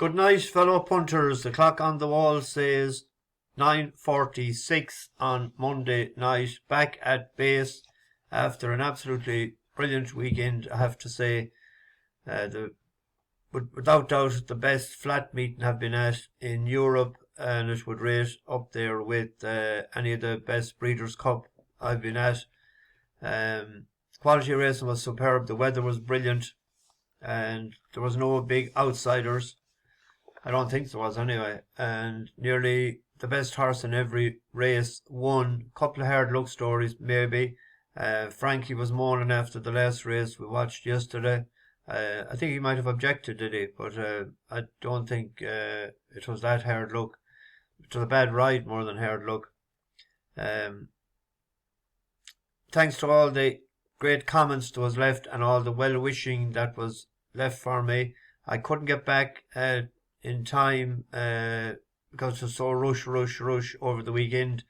Good night, fellow punters. The clock on the wall says 9:46 on Monday night. Back at base after an absolutely brilliant weekend, I have to say. Without doubt, the best flat meeting have been at in Europe, and it would rate up there with any of the best Breeders' Cup I've been at. Quality racing was superb. The weather was brilliant, and there was no big outsiders. I don't think there was anyway. And nearly the best horse in every race won. Couple of hard luck stories maybe. Frankie was moaning after the last race we watched yesterday. I think he might have objected, did he? But I don't think it was that hard luck. It was a bad ride more than hard luck. Thanks to all the great comments that was left and all the well-wishing that was left for me. I couldn't get back in time because it was so rush over the weekend.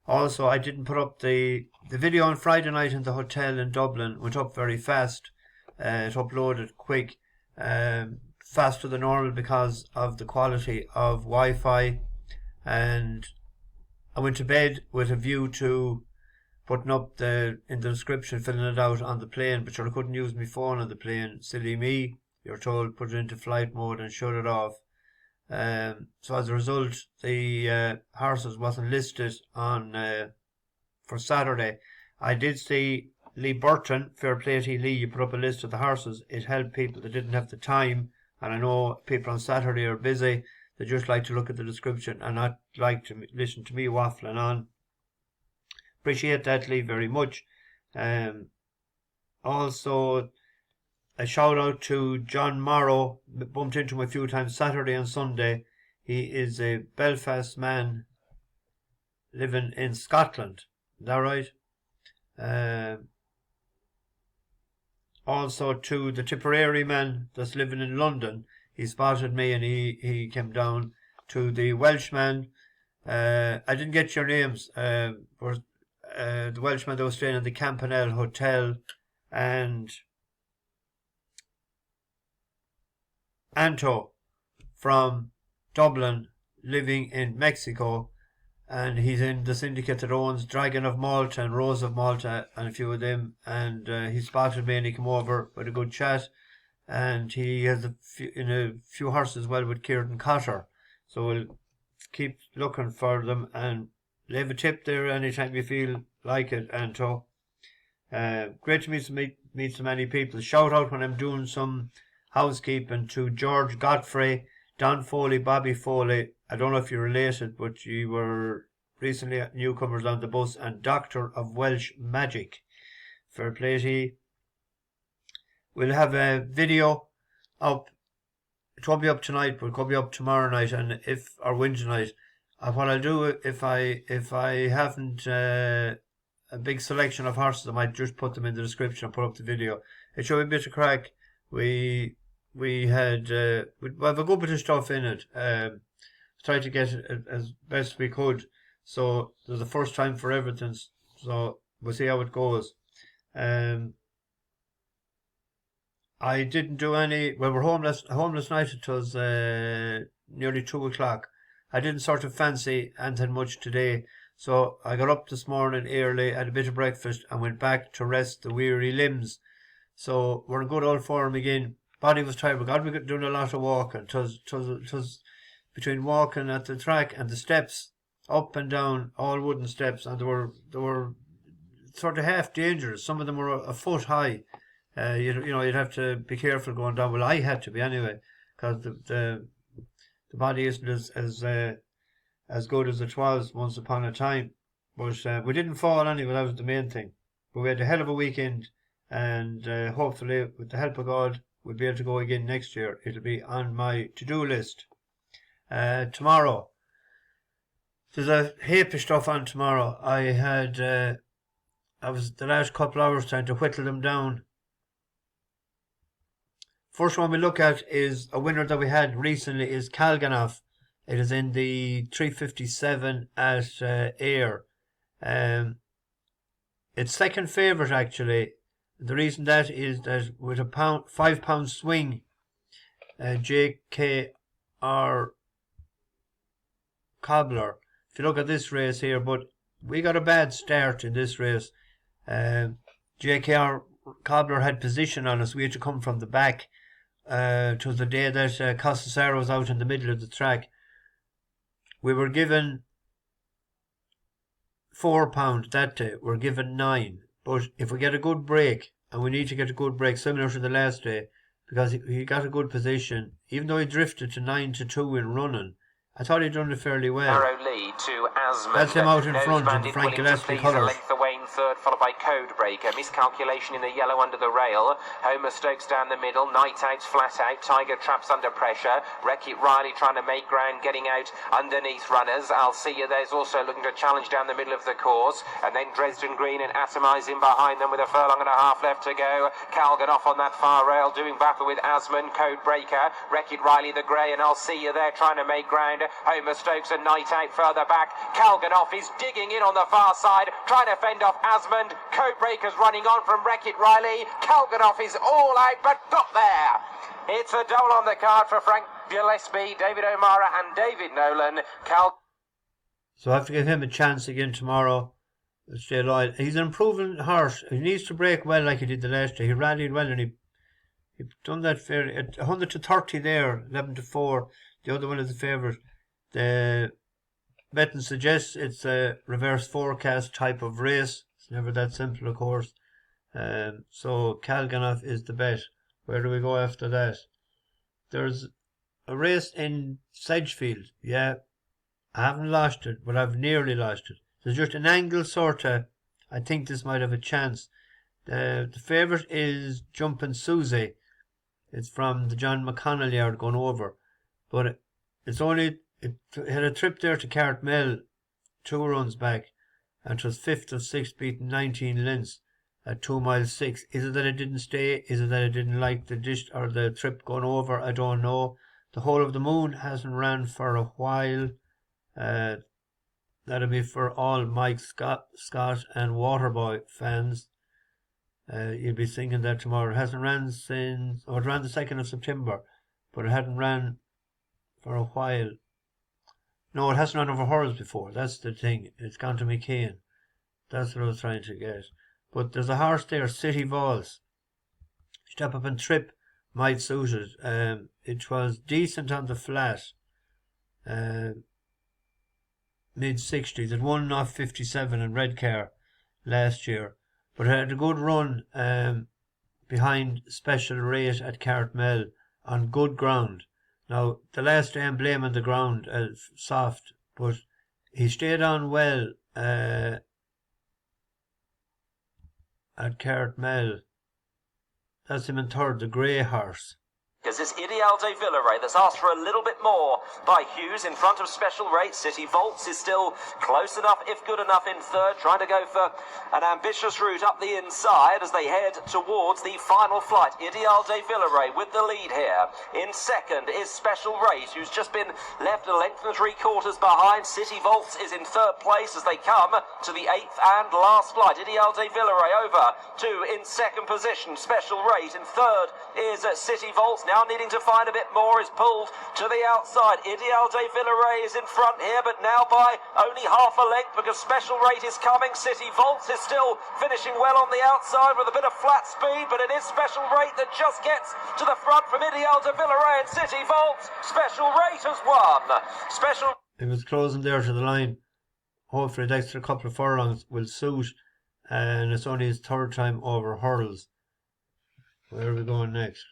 Also, I didn't put up the video on Friday night in the hotel in Dublin. Went up very fast. It uploaded quick, faster than normal because of the quality of Wi-Fi. And I went to bed with a view to putting up in the description, filling it out on the plane, but I couldn't use my phone on the plane. Silly me. You're told put it into flight mode and shut it off. So as a result, the horses wasn't listed on for Saturday. I did see Lee Burton, fair play to Lee, you put up a list of the horses. It helped people that didn't have the time, and I know people on Saturday are busy. They just like to look at the description and not like to listen to me waffling on. Appreciate that, Lee, very much. Also, a shout out to John Morrow. Bumped into him a few times Saturday and Sunday. He is a Belfast man living in Scotland. Is that right? Also to the Tipperary man that's living in London. He spotted me and he came down. To the Welshman. I didn't get your names. The Welshman that was staying in the Campanelle Hotel, and Anto from Dublin living in Mexico, and he's in the syndicate that owns Dragon of Malta and Rose of Malta and a few of them, and he spotted me and he came over with a good chat, and he has a few horses as well with Kieran Cotter, so we'll keep looking for them and leave a tip there anytime you feel like it, Anto. Great to meet so many people. Shout out when I'm doing some housekeeping to George Godfrey, Don Foley, Bobby Foley. I don't know if you're related, but you were recently newcomers on the bus, and Doctor of Welsh Magic. Fair play to you. We'll have a video up. It won't be up tonight, but it could be up tomorrow night, and or Wednesday night. What I'll do if I haven't a big selection of horses, I might just put them in the description and put up the video. It should be a bit of crack. We had we have a good bit of stuff in it. Tried to get it as best we could. So there's the first time for everything. So we'll see how it goes. I didn't do any. Well, we're homeless night. It was nearly 2 o'clock. I didn't sort of fancy anything much today. So I got up this morning early, had a bit of breakfast, and went back to rest the weary limbs. So we're in good old form again. Body was tired. We got to be doing a lot of walking. It was between walking at the track and the steps, up and down, all wooden steps, and they were sort of half dangerous. Some of them were a foot high. You'd have to be careful going down. Well, I had to be anyway, because the body isn't as good as it was once upon a time. But we didn't fall anyway. That was the main thing. But we had a hell of a weekend, and hopefully, with the help of God, we'll be able to go again next year. It'll be on my to-do list. Tomorrow, there's a heap of stuff on tomorrow. I was the last couple hours trying to whittle them down. First one we look at is a winner that we had recently is Kalganov. It is in the 357 at Ayr. It's second favourite actually. The reason that is that with a £5 swing, J.K. or Cobbler. If you look at this race here, but we got a bad start in this race. JKR Cobbler had position on us. We had to come from the back. It was the day that Costasaro was out in the middle of the track. We were given £4 that day. We're given 9. But if we get a good break, and we need to get a good break similar to the last day, because he got a good position, even though he drifted to 9-2 in running, I thought he'd done it fairly well. Narrow lead to Asmund. That's him out in front in the Frank Gillespie colours. Length away in third, followed by Codebreaker. Miscalculation in the yellow under the rail. Homer Stokes down the middle. Night Out's flat out. Tiger Traps under pressure. Wreck-It Riley trying to make ground, getting out underneath runners. I'll see you there's also looking to challenge down the middle of the course. And then Dresden Green and Atomize in behind them with a furlong and a half left to go. Kalganov on that far rail doing battle with Asmund. Codebreaker. Wreck-It Riley the grey, and I'll see you there trying to make ground. Homer Stokes and Night Out further back. Kalganov is digging in on the far side, trying to fend off Asmund. Codebreaker's running on from Wreck-It Riley. Kalganov is all out, but got there. It's a double on the card for Frank Gillespie, David O'Mara and David Nolan. So I have to give him a chance again tomorrow. Stay loyal. He's an improving horse. He needs to break well like he did the last day. He rallied well and he done that fairly. At 100-30 there, 11-4. The other one is the favourite. The betting suggests it's a reverse forecast type of race. It's never that simple, of course. So Kalganov is the bet. Where do we go after that? There's a race in Sedgefield. Yeah, I haven't lost it, but I've nearly lost it. There's just an angle sort of. I think this might have a chance. The favourite is Jumpin' Susie. It's from the John McConnell yard going over. But it's only... It had a trip there to Cartmel 2 runs back, and it was 5th of 6, beating 19 lengths at 2 miles 6. Is it that it didn't stay? Is it that it didn't like the dish or the trip going over? I don't know. The Whole of the Moon hasn't ran for a while. That'll be for all Mike Scott and Waterboy fans. You'll be singing that tomorrow. It hasn't ran since, it ran the 2nd of September, but it hadn't ran for a while. No, it hasn't run over hurdles before. That's the thing. It's gone to McCain. That's what I was trying to get. But there's a horse there, City Valls. Step Up and Trip might suit it. It was decent on the flat. Mid-60s. It won off 57 in Redcar last year. But it had a good run behind Special Rate at Cartmel on good ground. Now, the last day I'm blaming the ground as soft, but he stayed on well at Cartmel. That's him in third, the grey horse. Because this Ideal de Villaray that's asked for a little bit more by Hughes in front of Special Rate. City Volts is still close enough, if good enough, in third, trying to go for an ambitious route up the inside as they head towards the final flight. Ideal de Villaray with the lead here. In second is Special Rate, who's just been left a length and 3/4 behind. City Volts is in third place as they come to the 8th and last flight. Ideal de Villaray over to in second position. Special Rate in third is City Volts. Now needing to find a bit more, is pulled to the outside. Ideal de Villaray is in front here, but now by only half a length because Special Rate is coming. City Volts is still finishing well on the outside with a bit of flat speed, but it is Special Rate that just gets to the front from Ideal de Villaray and City Volts. Special Rate has won. It was closing there to the line. Hopefully the extra couple of furlongs will suit, and it's only his third time over hurdles. Where are we going next?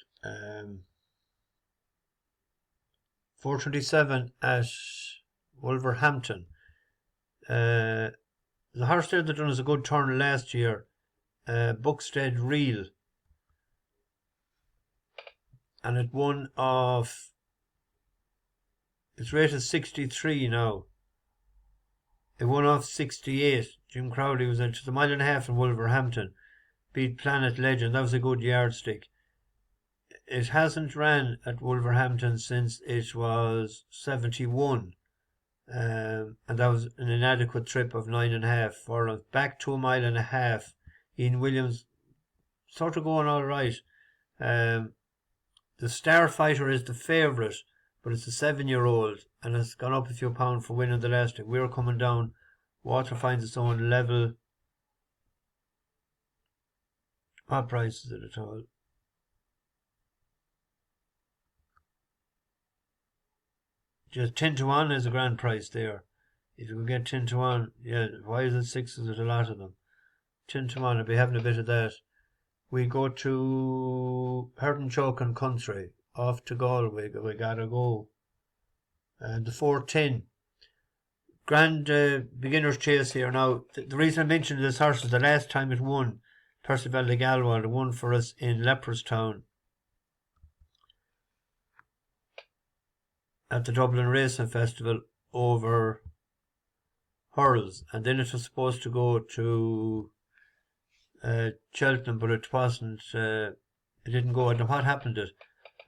427 at Wolverhampton. The horse there that done us a good turn last year, Buxted Reel, and it won off. It's rated 63 now. It won off 68. Jim Crowley was into the 1.5 miles in Wolverhampton. Beat Planet Legend. That was a good yardstick. It hasn't ran at Wolverhampton since it was 71. And that was an inadequate trip of 9.5 furlongs. Back to 1.5 miles. Ian Williams sort of going all right. The Starfighter is the favourite, but it's a 7-year-old, and it's gone up a few pounds for winning the last day. We're coming down. Water finds its own level. What price is it at all? Just 10-1 is a grand price there. If you can get 10-1, yeah, why is it 6? Is it a lot of them? 10-1, I'll be having a bit of that. We go to Herton Country, off to Galway. We gotta go. And the 4-10. Grand beginner's chase here. Now, the reason I mentioned this horse is the last time it won, Perceval Legallois, it won for us in Leopardstown at the Dublin Racing Festival over hurls, and then it was supposed to go to Cheltenham, but it wasn't. It didn't go. I don't know what happened to it,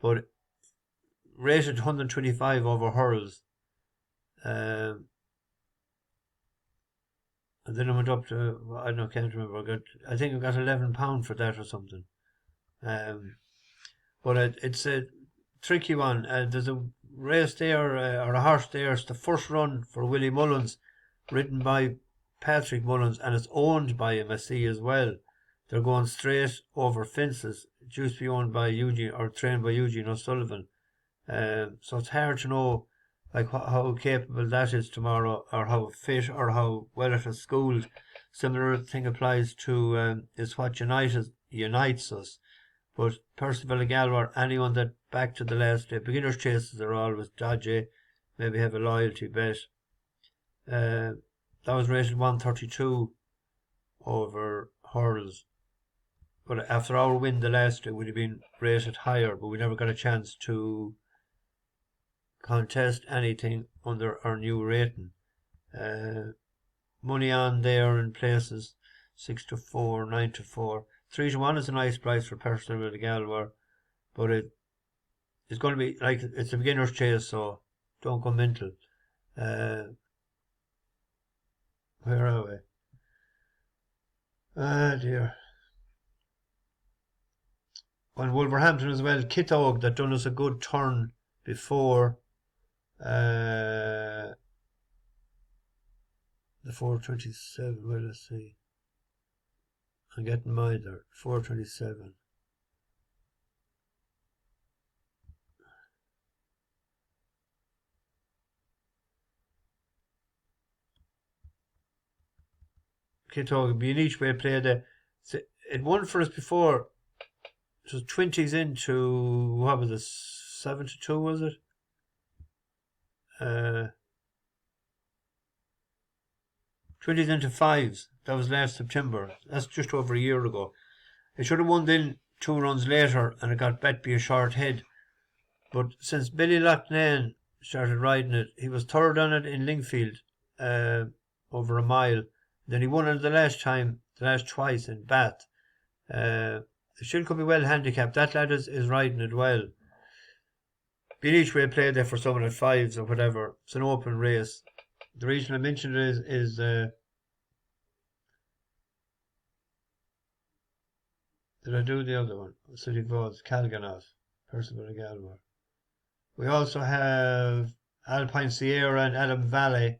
but rated 125 over hurls, and then I went up to, I don't know, can't remember. I think I got £11 for that or something. But it's a tricky one. There's a race there, or a horse there. It's the first run for Willie Mullins, ridden by Patrick Mullins, and it's owned by him, I see, as well. They're going straight over fences. It used to be owned by Eugene, or trained by Eugene O'Sullivan. So it's hard to know like how capable that is tomorrow, or how fit, or how well it is schooled. Similar thing applies to is what unites us. But Perceval Legallois, anyone that back to the last day, beginner's chases are always dodgy. Maybe have a loyalty bet. That was rated 132 over hurls. But after our win the last day, it would have been rated higher, but we never got a chance to contest anything under our new rating. Money on there in places 6-4, 9-4. 3-1 is a nice price for Perceval Legallois, but it's going to be like, it's a beginner's chase, so don't go mental. Where are we? Ah, dear. On Wolverhampton as well, Ciotog, that done us a good turn before. The 427, well, let's see. I'm getting mine there. 427. Ciotog would be an each way play there. It won for us before. It was 20s into, what was it, 7-2, was it? 20s into 5s. That was last September. That's just over a year ago. It should have won then 2 runs later, and it got bet by a short head. But since Billy Loughnane started riding it, he was third on it in Lingfield, over a mile. Then he won it the last twice in Bath. It still could be well handicapped. That lad is riding it well. Being each way played there for someone at 5s or whatever. It's an open race. The reason I mentioned it is did I do the other one? City Vaults, Kalganov, Perceval Galway. We also have Alpine Sierra and Adam Valley,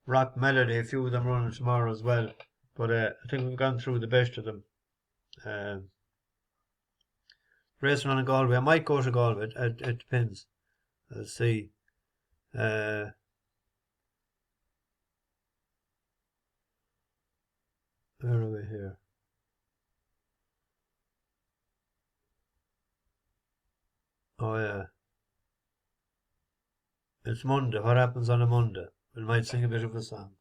Rock Melody, a few of them running tomorrow as well. But I think we've gone through the best of them. Racing on in Galway. I might go to Galway. It depends. Let's see. Where are we here? Oh yeah. It's Monday. What happens on a Monday? We might sing a bit of a song.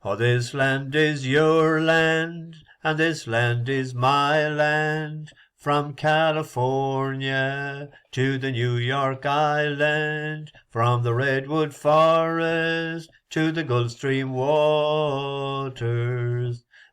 Oh, this land is your land, and this land is my land. From California to the New York Island, from the Redwood Forest to the Gulf Stream waters.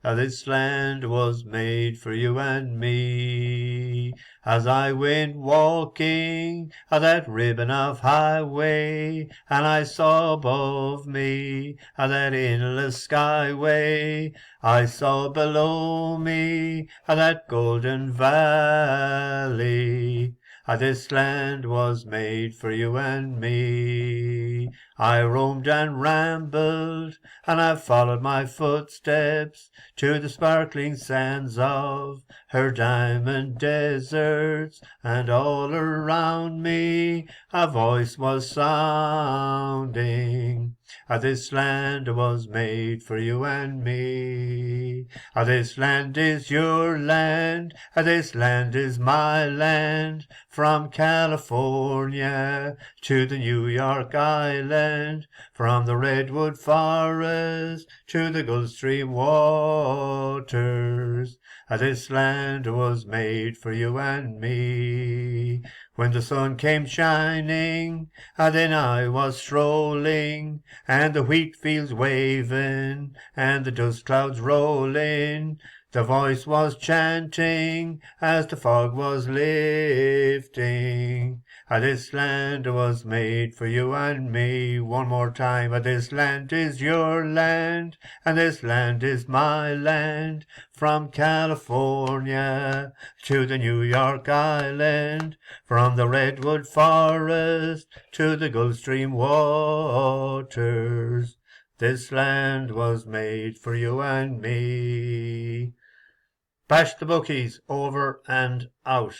This land was made for you and me. As I went walking on that ribbon of highway, and I saw above me that endless skyway, I saw below me that golden valley. This land was made for you and me. I roamed and rambled, and I followed my footsteps to the sparkling sands of her diamond deserts, and all around me a voice was sounding. This land was made for you and me. This land is your land, this land is my land, from California to the New York Island, from the redwood forest to the Gulf Stream waters. This land was made for you and me. When the sun came shining, then I was strolling, and the wheat fields waving, and the dust clouds rolling. The voice was chanting as the fog was lifting. This land was made for you and me. One more time. This land is your land, and this land is my land, from California to the New York Island, from the redwood forest to the Gulf Stream waters. This land was made for you and me. Bash the bookies, over and out.